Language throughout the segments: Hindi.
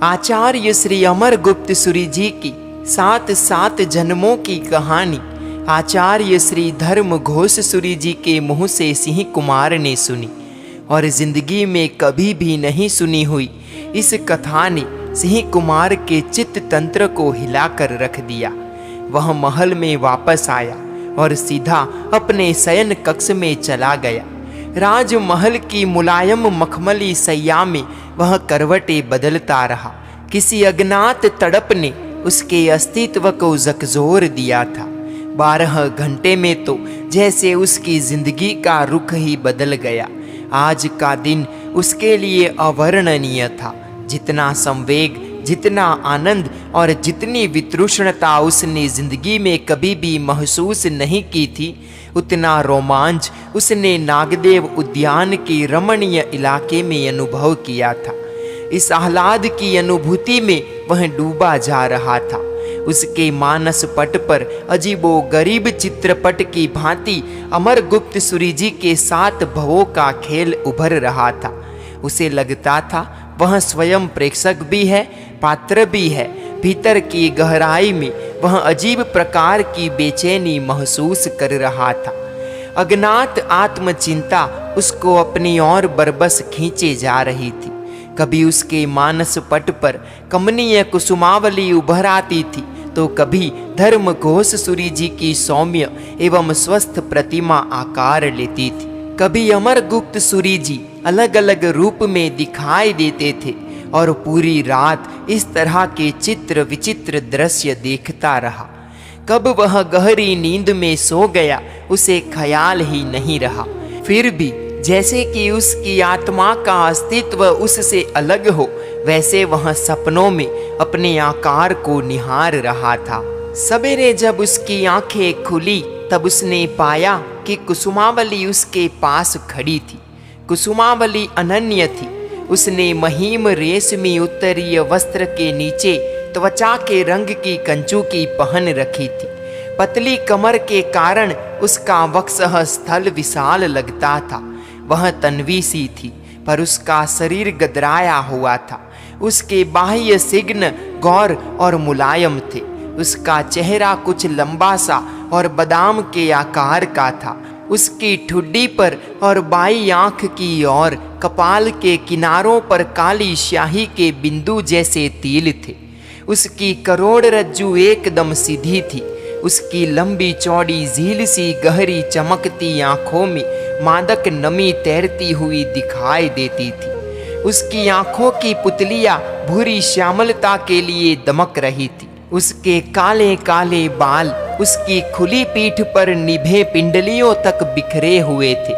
आचार्य श्री अमर गुप्त सूरी जी की 7 जन्मों की कहानी आचार्य श्री धर्म घोष सूरी जी के मुँह से सिंह कुमार ने सुनी और जिंदगी में कभी भी नहीं सुनी हुई इस कथा ने सिंह कुमार के चित्त तंत्र को हिलाकर रख दिया। वह महल में वापस आया और सीधा अपने शयन कक्ष में चला गया। राजमहल की मुलायम मखमली सैया में वह करवटें बदलता रहा। किसी अज्ञात तड़प ने उसके अस्तित्व को झकझोर दिया था। 12 घंटे में तो जैसे उसकी जिंदगी का रुख ही बदल गया। आज का दिन उसके लिए अवर्णनीय था। जितना संवेग, जितना आनंद और जितनी वितृष्णता उसने जिंदगी में कभी भी महसूस नहीं की थी, उतना रोमांच उसने नागदेव उद्यान के रमणीय इलाके में अनुभव किया था। इस आह्लाद की अनुभूति में वह डूबा जा रहा था। उसके मानस पट पर अजीबो गरीब चित्रपट की भांति अमर गुप्त सूरी जी के 7 भवों का खेल उभर रहा था। उसे लगता था वह स्वयं प्रेक्षक भी है, पात्र भी है। भीतर की गहराई में वह अजीब प्रकार की बेचैनी महसूस कर रहा था। अज्ञात आत्मचिंता उसको अपनी ओर बरबस खींचे जा रही थी। कभी उसके मानस पट पर कमनीय कुसुमावली उभर आती थी तो कभी धर्म घोष सूरी जी की सौम्य एवं स्वस्थ प्रतिमा आकार लेती थी। कभी अमर गुप्त सूरी जी अलग अलग रूप में दिखाई देते थे और पूरी रात इस तरह के चित्र विचित्र दृश्य देखता रहा। कब वह गहरी नींद में सो गया उसे ख्याल ही नहीं रहा। फिर भी जैसे कि उसकी आत्मा का अस्तित्व उससे अलग हो, वैसे वह सपनों में अपने आकार को निहार रहा था। सवेरे जब उसकी आंखें खुली तब उसने पाया कि कुसुमावली उसके पास खड़ी थी। कुसुमावली अनन्य थी। उसने महीम रेशमी उत्तरीय वस्त्र के नीचे त्वचा के रंग की कंचुकी पहन रखी थी। पतली कमर के कारण उसका वक्षः स्थल विशाल लगता था। वह तन्वी सी थी पर उसका शरीर गदराया हुआ था। उसके बाह्य सिग्न गौर और मुलायम थे। उसका चेहरा कुछ लंबा सा और बादाम के आकार का था। उसकी ठुड्डी पर और बाई आंख की ओर कपाल के किनारों पर काली स्याही के बिंदु जैसे तिल थे। उसकी करोड़रज्जु एकदम सीधी थी। उसकी लंबी चौड़ी झील सी गहरी चमकती आंखों में मादक नमी तैरती हुई दिखाई देती थी। उसकी आंखों की पुतलियां भूरी श्यामलता के लिए दमक रही थी। उसके काले काले बाल उसकी खुली पीठ पर निभे पिंडलियों तक बिखरे हुए थे।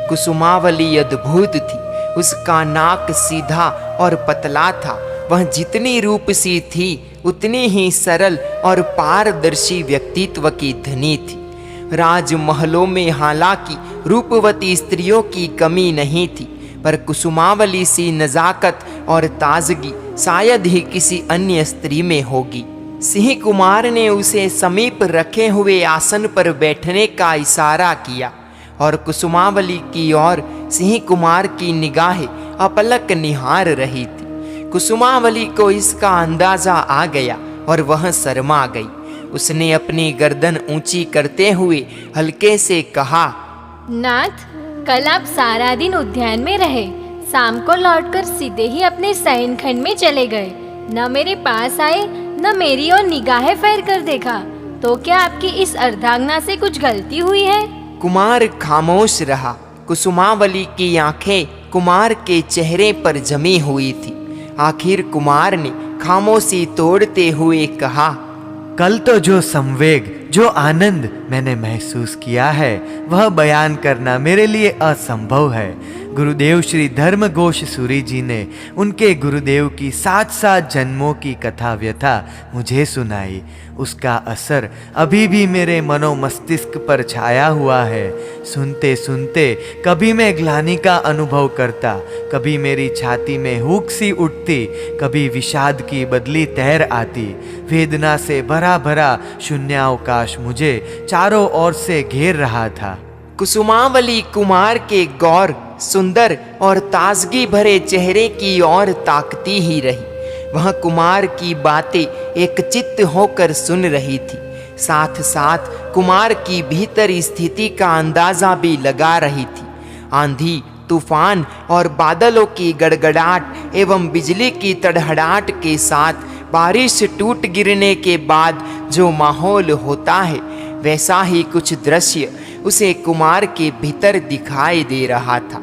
कुसुमावली अद्भुत थी। उसका नाक सीधा और पतला था। वह जितनी रूपसी थी उतनी ही सरल और पारदर्शी व्यक्तित्व की धनी थी। राजमहलों में हालांकि रूपवती स्त्रियों की कमी नहीं थी, पर कुसुमावली सी नजाकत और ताजगी शायद ही किसी अन्य स्त्री में होगी। सिंह कुमार ने उसे समीप रखे हुए आसन पर बैठने का इशारा किया और कुसुमावली की ओर सिंह कुमार की निगाहें अपलक निहार रही थी। कुसुमावली को इसका अंदाजा आ गया और वह शर्मा गई। उसने अपनी गर्दन ऊंची करते हुए हल्के से कहा, नाथ, कल आप सारा दिन उद्यान में रहे, शाम को लौटकर सीधे ही अपने शयन खंड में चले गए। न मेरे पास आए न मेरी ओर निगाहें फेर कर देखा। तो क्या आपकी इस अर्धांगना से कुछ गलती हुई है? कुमार खामोश रहा। कुसुमावली की आंखें कुमार के चेहरे पर जमी हुई थी। आखिर कुमार ने खामोशी तोड़ते हुए कहा, कल तो जो संवेग, जो आनंद मैंने महसूस किया है वह बयान करना मेरे लिए असंभव है। गुरुदेव श्री धर्म घोष सूरी जी ने उनके गुरुदेव की 7 जन्मों की कथा व्यथा मुझे सुनाई। उसका असर अभी भी मेरे मनो मस्तिष्क पर छाया हुआ है। सुनते सुनते कभी मैं ग्लानि का अनुभव करता, कभी मेरी छाती में हुक सी उठती, कभी विषाद की बदली तैर आती। वेदना से भरा भरा शून्यावकाश मुझे चारों ओर से घेर रहा था। कुसुमावली कुमार के गौर, सुंदर और ताजगी भरे चेहरे की ओर ताकती ही रही। वह कुमार की बातें एक चित्त होकर सुन रही थी, साथ साथ कुमार की भीतर स्थिति का अंदाजा भी लगा रही थी। आंधी, तूफान और बादलों की गड़गड़ाहट एवं बिजली की तड़हड़ाहट के साथ बारिश टूट गिरने के बाद जो माहौल होता है, वैसा ही कुछ दृश्य उसे कुमार के भीतर दिखाई दे रहा था।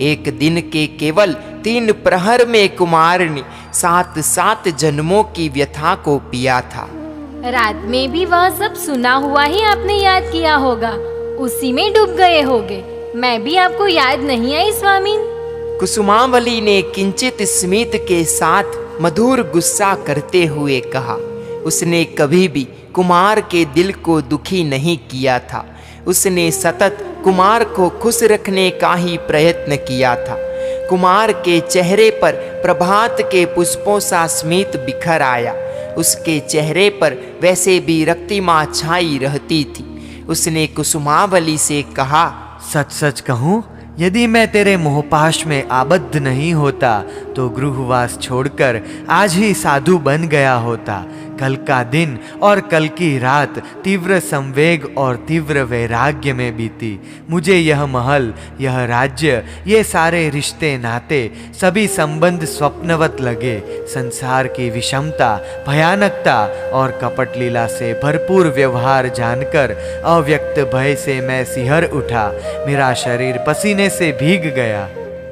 एक दिन के केवल 3 प्रहर में कुमार ने 7 जन्मों की व्यथा को पिया था। रात में भी वह सब सुना हुआ ही आपने याद किया होगा, उसी में डूब गए होगे। मैं भी आपको याद नहीं आई स्वामीन? कुसुमावली ने किंचित स्मित के साथ मधुर गुस्सा करते हुए कहा। उसने कभी भी कुमार के दिल को दुखी नहीं किया था। उसने सतत कुमार को खुश रखने का ही प्रयत्न किया था। कुमार के चेहरे पर प्रभात के पुष्पों सा स्मित बिखर आया। उसके चेहरे पर वैसे भी रक्तिमा छाई रहती थी। उसने कुसुमावली से कहा, सच सच कहूँ, यदि मैं तेरे मोहपाश में आबद्ध नहीं होता तो गृहवास छोड़कर आज ही साधु बन गया होता। कल का दिन और कल की रात तीव्र संवेग और तीव्र वैराग्य में बीती। मुझे यह महल, यह राज्य, ये सारे रिश्ते नाते, सभी संबंध स्वप्नवत लगे। संसार की विषमता, भयानकता और कपट लीला से भरपूर व्यवहार जानकर अव्यक्त भय से मैं सिहर उठा। मेरा शरीर पसीने से भीग गया।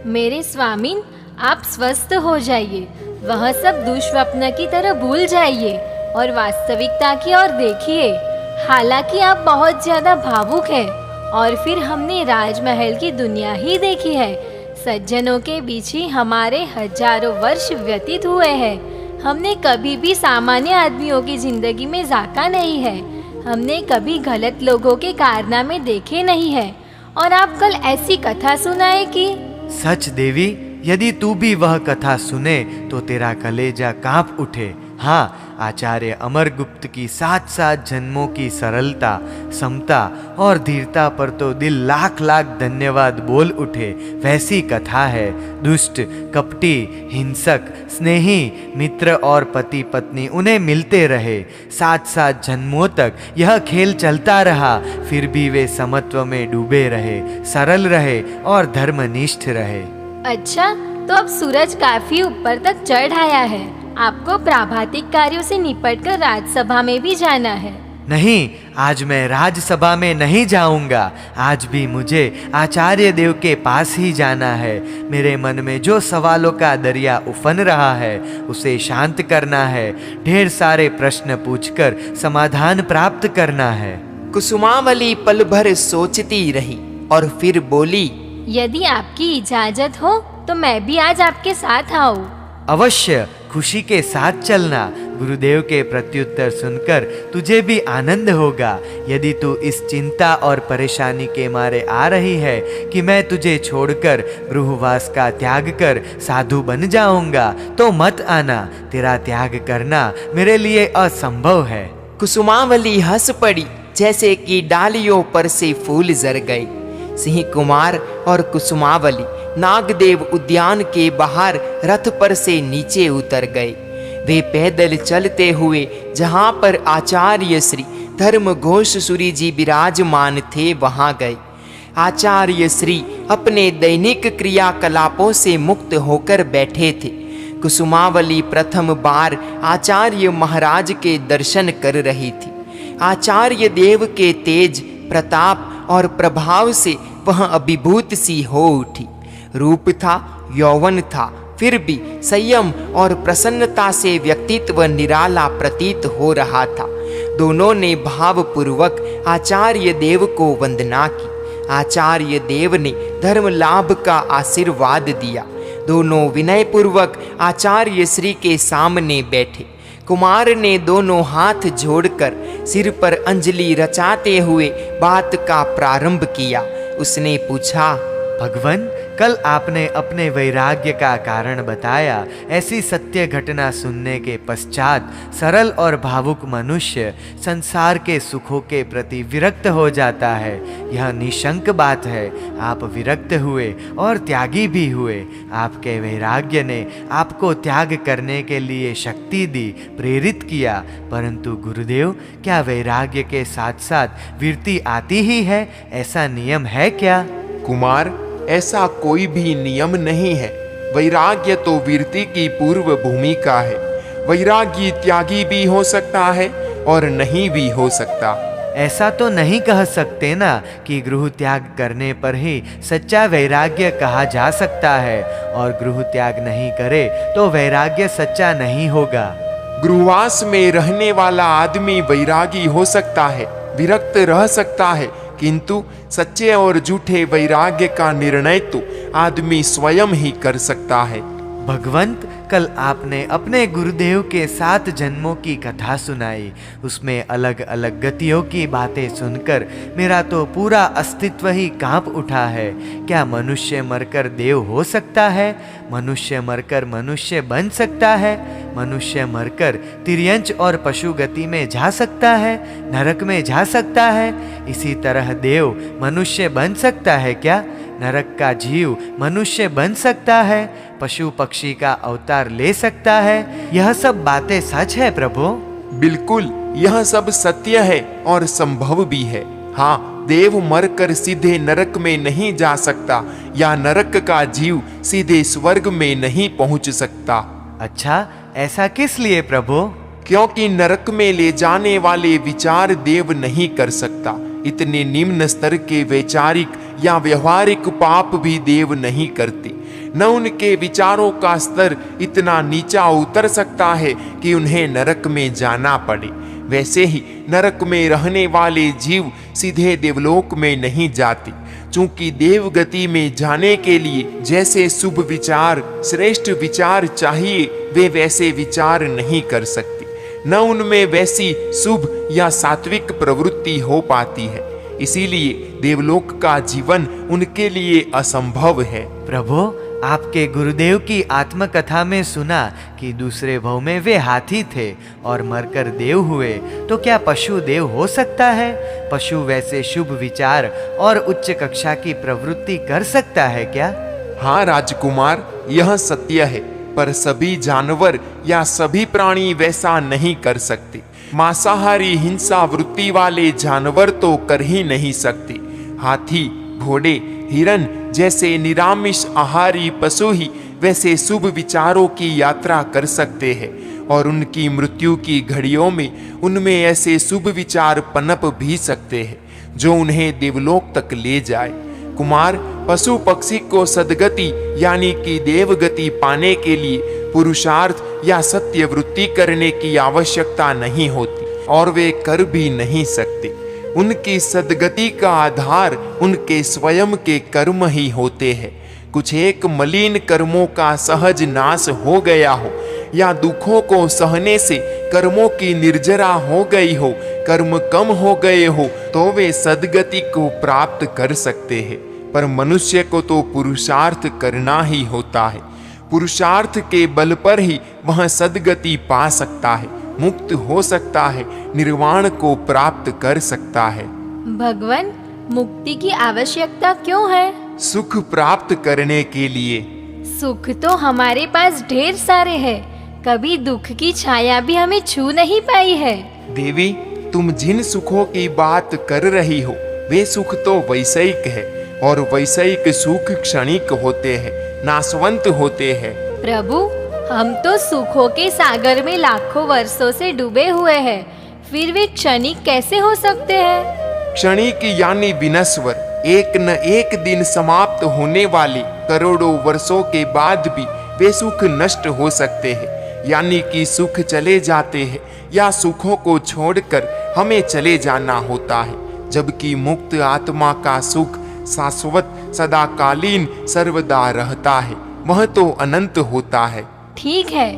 मेरे स्वामीन, आप स्वस्थ हो जाइए। वह सब दुष्स्वप्न की तरह भूल जाइए और वास्तविकता की ओर देखिए। हालांकि आप बहुत ज्यादा भावुक हैं और फिर हमने राजमहल की दुनिया ही देखी है। सज्जनों के बीच ही हमारे हजारों वर्ष व्यतीत हुए हैं। हमने कभी भी सामान्य आदमियों की जिंदगी में झांका नहीं है। हमने कभी गलत लोगों के कारनामे देखे नहीं है। और आप कल ऐसी कथा सुनाए कि सच देवी, यदि तू भी वह कथा सुने तो तेरा कलेजा कांप उठे। हाँ, आचार्य अमरगुप्त की 7 जन्मों की सरलता, समता और धीरता पर तो दिल लाख लाख धन्यवाद बोल उठे। वैसी कथा है। दुष्ट, कपटी, हिंसक, स्नेही, मित्र और पति पत्नी उन्हें मिलते रहे। 7 जन्मों तक यह खेल चलता रहा, फिर भी वे समत्व में डूबे रहे, सरल रहे और धर्मनिष्ठ रहे। अच्छा, तो अब सूरज काफी ऊपर तक चढ़ आया है। आपको प्राभातिक कार्यों से निपटकर राजसभा में भी जाना है। नहीं, आज मैं राजसभा में नहीं जाऊंगा। आज भी मुझे आचार्य देव के पास ही जाना है। मेरे मन में जो सवालों का दरिया उफन रहा है उसे शांत करना है। ढेर सारे प्रश्न पूछकर समाधान प्राप्त करना है। कुसुमावली पल भर सोचती रही और फिर बोली, यदि आपकी इजाजत हो तो मैं भी आज आपके साथ आऊं। अवश्य, खुशी के साथ चलना। गुरुदेव के प्रत्युत्तर सुनकर तुझे भी आनंद होगा। यदि तू इस चिंता और परेशानी के मारे आ रही है कि मैं तुझे छोड़कर गृहवास का त्याग कर साधु बन जाऊंगा तो मत आना। तेरा त्याग करना मेरे लिए असंभव है। कुसुमावली हंस पड़ी, जैसे कि डालियों पर से फूल झर गए। सिंह कुमार और कुसुमावली नागदेव उद्यान के बाहर रथ पर से नीचे उतर गए। वे पैदल चलते हुए जहां पर आचार्य श्री धर्मघोष सूरी जी विराजमान थे वहां गए। आचार्य श्री अपने दैनिक क्रियाकलापों से मुक्त होकर बैठे थे। कुसुमावली प्रथम बार आचार्य महाराज के दर्शन कर रही थी। आचार्य देव के तेज, प्रताप और प्रभाव से वह अभिभूत सी हो उठी। रूप था, यौवन था, फिर भी संयम और प्रसन्नता से व्यक्तित्व निराला प्रतीत हो रहा था। दोनों ने भावपूर्वक आचार्य देव को वंदना की। आचार्य देव ने धर्म लाभ का आशीर्वाद दिया। दोनों विनयपूर्वक आचार्य श्री के सामने बैठे। कुमार ने दोनों हाथ जोड़कर सिर पर अंजलि रचाते हुए बात का प्रारंभ किया। उसने पूछा, भगवन, कल आपने अपने वैराग्य का कारण बताया। ऐसी सत्य घटना सुनने के पश्चात सरल और भावुक मनुष्य संसार के सुखों के प्रति विरक्त हो जाता है। यह निशंक बात है। आप विरक्त हुए और त्यागी भी हुए। आपके वैराग्य ने आपको त्याग करने के लिए शक्ति दी, प्रेरित किया। परंतु गुरुदेव, क्या वैराग्य के साथ साथ वीरति आती ही है? ऐसा नियम है क्या? कुमार, ऐसा कोई भी नियम नहीं है। वैराग्य तो वीरति की पूर्व भूमिका है। वैरागी त्यागी भी हो सकता है और नहीं भी हो सकता। ऐसा तो नहीं कह सकते ना कि गृह त्याग करने पर ही सच्चा वैराग्य कहा जा सकता है, और गृह त्याग नहीं करे तो वैराग्य सच्चा नहीं होगा। गृहवास में रहने वाला आदमी वैरागी हो सकता है, विरक्त रह सकता है, किंतु सच्चे और झूठे वैराग्य का निर्णय तो आदमी स्वयं ही कर सकता है। भगवंत, कल आपने अपने गुरुदेव के 7 जन्मों की कथा सुनाई। उसमें अलग अलग गतियों की बातें सुनकर मेरा तो पूरा अस्तित्व ही कांप उठा है। क्या मनुष्य मरकर देव हो सकता है? मनुष्य मरकर मनुष्य बन सकता है? मनुष्य मरकर तिर्यंच और पशु गति में जा सकता है, नरक में जा सकता है? इसी तरह देव मनुष्य बन सकता है क्या? नरक का जीव मनुष्य बन सकता है? पशु पक्षी का अवतार ले सकता है? यह सब बातें सच है प्रभु? बिल्कुल, यह सब सत्य है और संभव भी है। हाँ, देव मरकर सीधे नरक में नहीं जा सकता, या नरक का जीव सीधे स्वर्ग में नहीं पहुंच सकता। अच्छा, ऐसा किस लिए प्रभु? क्योंकि नरक में ले जाने वाले विचार देव नहीं कर सकता। इतने निम्न स्तर के वैचारिक या व्यवहारिक पाप भी देव नहीं करते। न उनके विचारों का स्तर इतना नीचा उतर सकता है कि उन्हें नरक में जाना पड़े। वैसे ही नरक में रहने वाले जीव सीधे देवलोक में नहीं जाते, चूंकि देवगति में जाने के लिए जैसे शुभ विचार, श्रेष्ठ विचार चाहिए, वे वैसे विचार नहीं कर सकते। न उनमें वैसी शुभ या सात्विक प्रवृत्ति हो पाती है। इसीलिए देवलोक का जीवन उनके लिए असंभव है। प्रभु, आपके गुरुदेव की आत्मकथा में सुना कि दूसरे भव में वे हाथी थे और मरकर देव हुए, तो क्या पशु देव हो सकता है? पशु वैसे शुभ विचार और उच्च कक्षा की प्रवृत्ति कर सकता है क्या? हाँ राजकुमार, यह सत्य है, पर सभी जानवर या सभी प्राणी वैसा नहीं कर सकते। मांसाहारी हिंसा वृत्ति वाले जानवर तो कर ही नहीं सकते। हाथी, घोड़े, हिरन जैसे निरामिष आहारी पशु ही वैसे शुभ विचारों की यात्रा कर सकते हैं, और उनकी मृत्यु की घड़ियों में उनमें ऐसे शुभ विचार पनप भी सकते हैं जो उन्हें देवलोक तक ले जाए। कुमार, पशु पक्षी को सद्गति यानी कि देवगति पाने के लिए पुरुषार्थ या सत्य वृत्ति करने की आवश्यकता नहीं होती, और वे कर भी नहीं सकते। उनकी सद्गति का आधार उनके स्वयं के कर्म ही होते हैं। कुछ एक मलिन कर्मों का सहज नाश हो गया हो, या दुखों को सहने से कर्मों की निर्जरा हो गई हो, कर्म कम हो गए हो, तो वे सद्गति को प्राप्त कर सकते हैं। पर मनुष्य को तो पुरुषार्थ करना ही होता है। पुरुषार्थ के बल पर ही वह सद्गति पा सकता है, मुक्त हो सकता है, निर्वाण को प्राप्त कर सकता है। भगवान, मुक्ति की आवश्यकता क्यों है? सुख प्राप्त करने के लिए। सुख तो हमारे पास ढेर सारे हैं, कभी दुख की छाया भी हमें छू नहीं पाई है। देवी, तुम जिन सुखों की बात कर रही हो वे सुख तो वैषयिक है, और वैषयिक सुख क्षणिक होते हैं, नाशवंत होते हैं। प्रभु, हम तो सुखों के सागर में लाखों वर्षों से डूबे हुए हैं, फिर वे क्षणिक कैसे हो सकते हैं? क्षणिक यानी विनश्वर, एक न एक दिन समाप्त होने वाले करोड़ों वर्षों के बाद भी वे सुख नष्ट हो सकते हैं, यानी कि सुख चले जाते हैं, या सुखों को छोड़कर हमें चले जाना होता है। जबकि मुक्त आत्मा का सुख शाश्वत, सदाकालीन, सर्वदा रहता है, वह तो अनंत होता है। ठीक है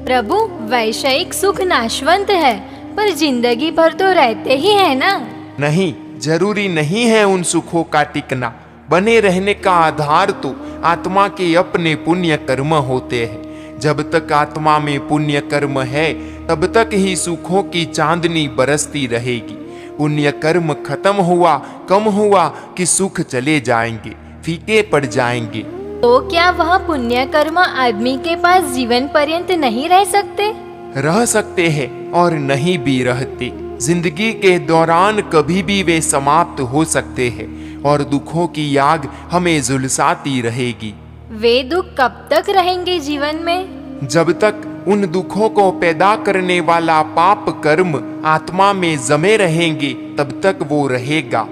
प्रभु, वैषयिक सुख नाशवंत है, पर जिंदगी भर तो रहते ही है ना? नहीं, जरूरी नहीं है उन सुखों का टिकना। बने रहने का आधार तो आत्मा के अपने पुण्य कर्म होते हैं। जब तक आत्मा में पुण्य कर्म है तब तक ही सुखों की चांदनी बरसती रहेगी। पुण्य कर्म खत्म हुआ, कम हुआ कि सुख चले जाएंगे, फीके पड़ जाएंगे। तो क्या वह पुण्य कर्म आदमी के पास जीवन पर्यंत नहीं रह सकते? रह सकते हैं और नहीं भी रहते। जिंदगी के दौरान कभी भी वे समाप्त हो सकते हैं और दुखों की आग हमें झुलसाती रहेगी। वे दुख कब तक रहेंगे जीवन में? जब तक उन दुखों को पैदा करने वाला पाप कर्म आत्मा में जमे रहेंगे तब तक वो रहेगा।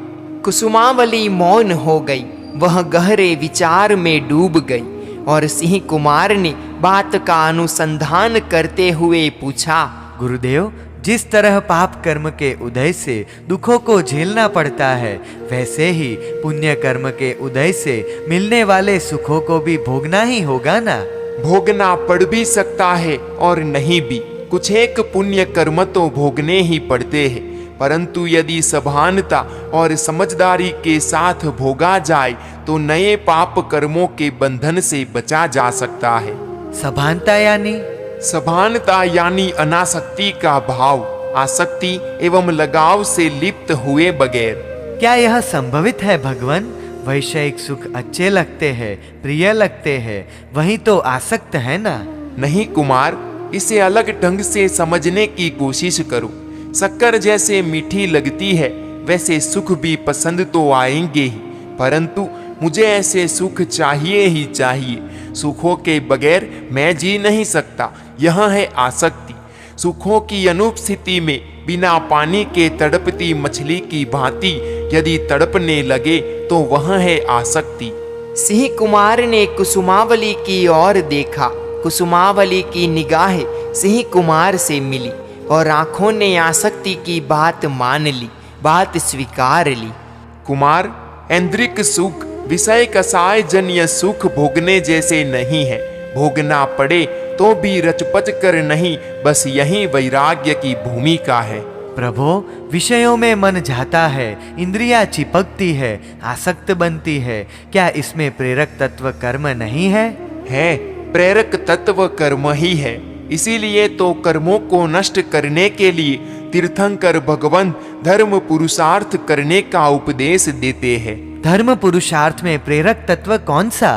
कुसुमावली मौन हो गई, वह गहरे विचार में डूब गई और सिंह कुमार ने बात का अनुसंधान करते हुए पूछा, गुरुदेव, जिस तरह पाप कर्म के उदय से दुखों को झेलना पड़ता है, वैसे ही पुण्य कर्म के उदय से मिलने वाले सुखों को भी भोगना ही होगा ना? भोगना पड़ भी सकता है और नहीं भी। कुछ एक पुण्य कर्म तो भोगने ही पड़ते हैं, परंतु यदि सभानता और समझदारी के साथ भोगा जाए तो नए पाप कर्मों के बंधन से बचा जा सकता है। सभानता यानी? सभानता यानी अनासक्ति का भाव, आसक्ति एवं लगाव से लिप्त हुए बगैर। क्या यह संभवित है भगवान? वैषयिक सुख अच्छे लगते हैं, प्रिय लगते हैं, वही तो आसक्त है ना? नहीं कुमार, इसे अलग ढंग से समझने की कोशिश करो। शक्कर जैसे मीठी लगती है वैसे सुख भी पसंद तो आएंगे ही, परंतु मुझे ऐसे सुख चाहिए ही चाहिए। सुखों के बगैर मैं जी नहीं सकता, यह है आसक्ति। सुखों की अनुपस्थिति में बिना पानी के तड़पती मछली की भांति यदि तड़पने लगे तो वह है आसक्ति। सिंह कुमार ने कुसुमावली की ओर देखा। कुसुमावली की निगाहें सिंह कुमार से मिली और आंखों ने आसक्ति की बात मान ली, बात स्वीकार ली। कुमार, ऐन्द्रिक सुख विषय कसाय जन्य सुख भोगने जैसे नहीं है। भोगना पड़े तो भी रचपच कर नहीं, बस यही वैराग्य की भूमिका है। प्रभो, विषयों में मन जाता है, इंद्रियां चिपकती है, आसक्त बनती है, क्या इसमें प्रेरक तत्व कर्म नहीं है? है, प्रेरक तत्व कर्म ही है। इसीलिए तो कर्मों को नष्ट करने के लिए तीर्थंकर भगवान धर्म पुरुषार्थ करने का उपदेश देते हैं। धर्म पुरुषार्थ में प्रेरक तत्व कौन सा?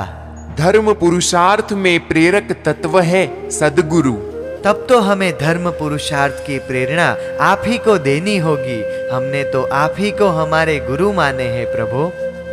धर्म पुरुषार्थ में प्रेरक तत्व है सद्गुरु। तब तो हमें धर्म पुरुषार्थ की प्रेरणा आप ही को देनी होगी। हमने तो आप ही को हमारे गुरु माने हैं प्रभु।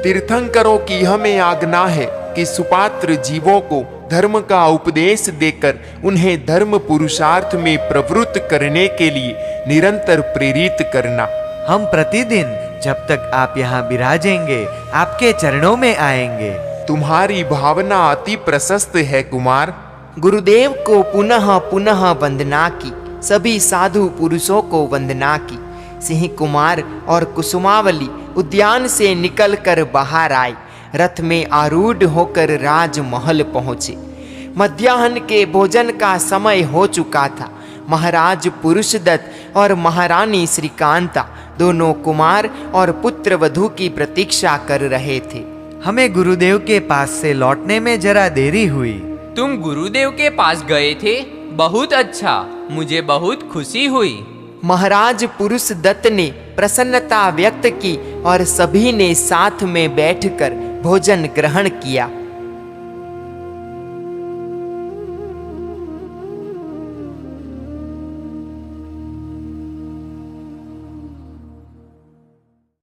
तीर्थंकरों की हमें आज्ञा है कि सुपात्र जीवों को धर्म का उपदेश देकर उन्हें धर्म पुरुषार्थ में प्रवृत्त करने के लिए निरंतर प्रेरित करना। हम प्रतिदिन जब तक आप यहाँ विराजेंगे आपके चरणों में आएंगे। तुम्हारी भावना अति प्रशस्त है कुमार। गुरुदेव को पुनः पुनः वंदना की, सभी साधु पुरुषों को वंदना की। सिंह कुमार और कुसुमावली उद्यान से निकलकर बाहर आए, रथ में आरूढ़ होकर राजमहल पहुंचे। मध्याह्न के भोजन का समय हो चुका था। महाराज पुरुषदत्त और महारानी श्रीकांता दोनों कुमार और पुत्र वधू की प्रतीक्षा कर रहे थे। हमें गुरुदेव के पास से लौटने में जरा देरी हुई। तुम गुरुदेव के पास गए थे? बहुत अच्छा, मुझे बहुत खुशी हुई। महाराज पुरुषदत्त ने प्रसन्नता व्यक्त की और सभी ने साथ में बैठकर भोजन ग्रहण किया।